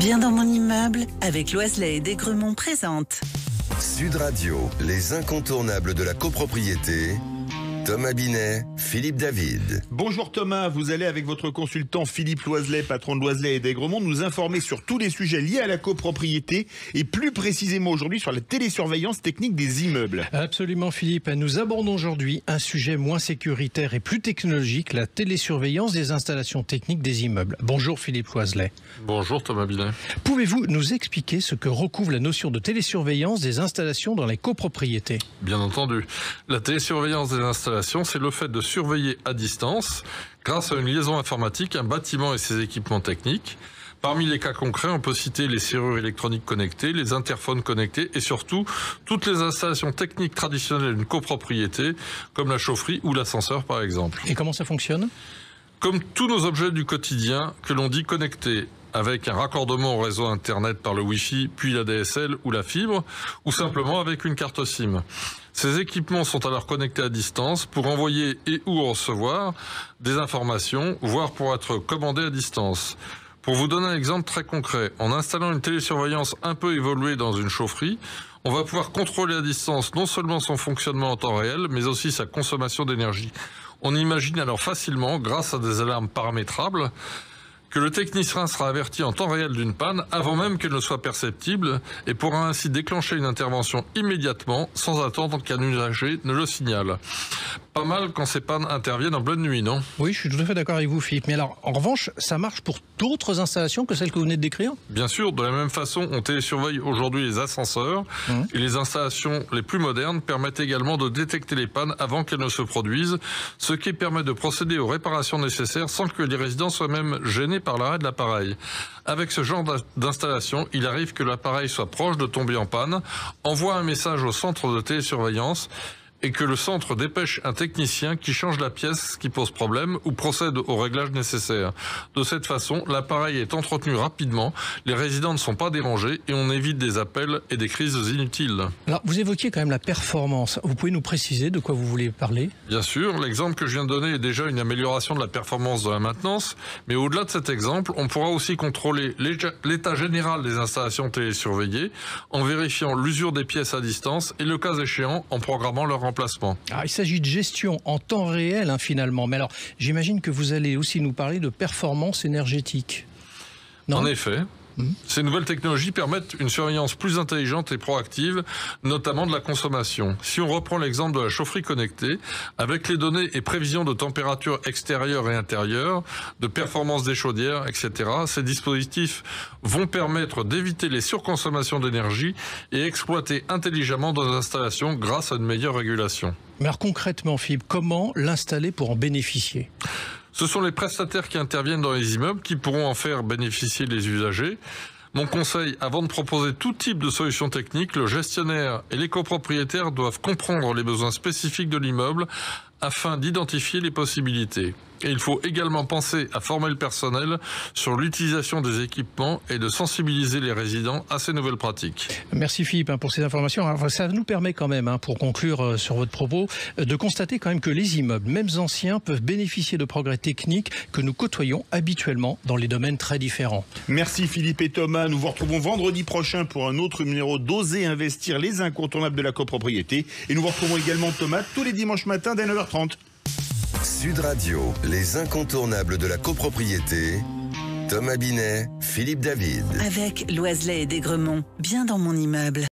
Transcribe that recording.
Bien dans mon immeuble avec Loiselet et Desgremont présente. Sud Radio, les incontournables de la copropriété. Thomas Binet, Philippe David. Bonjour Thomas, vous allez avec votre consultant Philippe Loiselet, patron de Loiselet et Desgremont, nous informer sur tous les sujets liés à la copropriété et plus précisément aujourd'hui sur la télésurveillance technique des immeubles. Absolument Philippe, nous abordons aujourd'hui un sujet moins sécuritaire et plus technologique, la télésurveillance des installations techniques des immeubles. Bonjour Philippe Loiselet. Bonjour Thomas Binet. Pouvez-vous nous expliquer ce que recouvre la notion de télésurveillance des installations dans les copropriétés ? Bien entendu, la télésurveillance des installations, c'est le fait de surveiller à distance, grâce à une liaison informatique, un bâtiment et ses équipements techniques. Parmi les cas concrets, on peut citer les serrures électroniques connectées, les interphones connectés et surtout toutes les installations techniques traditionnelles d'une copropriété, comme la chaufferie ou l'ascenseur par exemple. Et comment ça fonctionne ? Comme tous nos objets du quotidien que l'on dit connectés, avec un raccordement au réseau Internet par le Wi-Fi, puis la DSL ou la fibre, ou simplement avec une carte SIM. Ces équipements sont alors connectés à distance pour envoyer et ou recevoir des informations, voire pour être commandés à distance. Pour vous donner un exemple très concret, en installant une télésurveillance un peu évoluée dans une chaufferie, on va pouvoir contrôler à distance non seulement son fonctionnement en temps réel, mais aussi sa consommation d'énergie. On imagine alors facilement, grâce à des alarmes paramétrables, que le technicien sera averti en temps réel d'une panne avant même qu'elle ne soit perceptible et pourra ainsi déclencher une intervention immédiatement sans attendre qu'un usager ne le signale. Pas mal quand ces pannes interviennent en pleine nuit, non ? Oui, je suis tout à fait d'accord avec vous Philippe. Mais alors, en revanche, ça marche pour d'autres installations que celles que vous venez de décrire ? Bien sûr, de la même façon, on télésurveille aujourd'hui les ascenseurs et les installations les plus modernes permettent également de détecter les pannes avant qu'elles ne se produisent, ce qui permet de procéder aux réparations nécessaires sans que les résidents soient même gênés par l'arrêt de l'appareil. Avec ce genre d'installation, il arrive que l'appareil soit proche de tomber en panne, envoie un message au centre de télésurveillance et que le centre dépêche un technicien qui change la pièce qui pose problème ou procède au réglage nécessaire. De cette façon, l'appareil est entretenu rapidement, les résidents ne sont pas dérangés et on évite des appels et des crises inutiles. Alors, vous évoquiez quand même la performance. Vous pouvez nous préciser de quoi vous voulez parler ? Bien sûr, l'exemple que je viens de donner est déjà une amélioration de la performance de la maintenance, mais au-delà de cet exemple, on pourra aussi contrôler l'état général des installations télésurveillées en vérifiant l'usure des pièces à distance et le cas échéant en programmant leur remplacement. Alors, il s'agit de gestion en temps réel finalement, mais alors j'imagine que vous allez aussi nous parler de performance énergétique. Non ? En effet. Ces nouvelles technologies permettent une surveillance plus intelligente et proactive, notamment de la consommation. Si on reprend l'exemple de la chaufferie connectée, avec les données et prévisions de température extérieure et intérieure, de performance des chaudières, etc., ces dispositifs vont permettre d'éviter les surconsommations d'énergie et exploiter intelligemment nos installations grâce à une meilleure régulation. Mais alors concrètement, Philippe, comment l'installer pour en bénéficier ? Ce sont les prestataires qui interviennent dans les immeubles qui pourront en faire bénéficier les usagers. Mon conseil, avant de proposer tout type de solutions techniques, le gestionnaire et les copropriétaires doivent comprendre les besoins spécifiques de l'immeuble afin d'identifier les possibilités. Et il faut également penser à former le personnel sur l'utilisation des équipements et de sensibiliser les résidents à ces nouvelles pratiques. Merci Philippe pour ces informations. Alors, ça nous permet quand même, pour conclure sur votre propos, de constater quand même que les immeubles, même anciens, peuvent bénéficier de progrès techniques que nous côtoyons habituellement dans les domaines très différents. Merci Philippe et Thomas. Nous vous retrouvons vendredi prochain pour un autre numéro d'Oser investir, les incontournables de la copropriété. Et nous vous retrouvons également Thomas tous les dimanches matins dès 9h30. Sud Radio, les incontournables de la copropriété. Thomas Binet, Philippe David. Avec Loiselet et Desgremont, bien dans mon immeuble.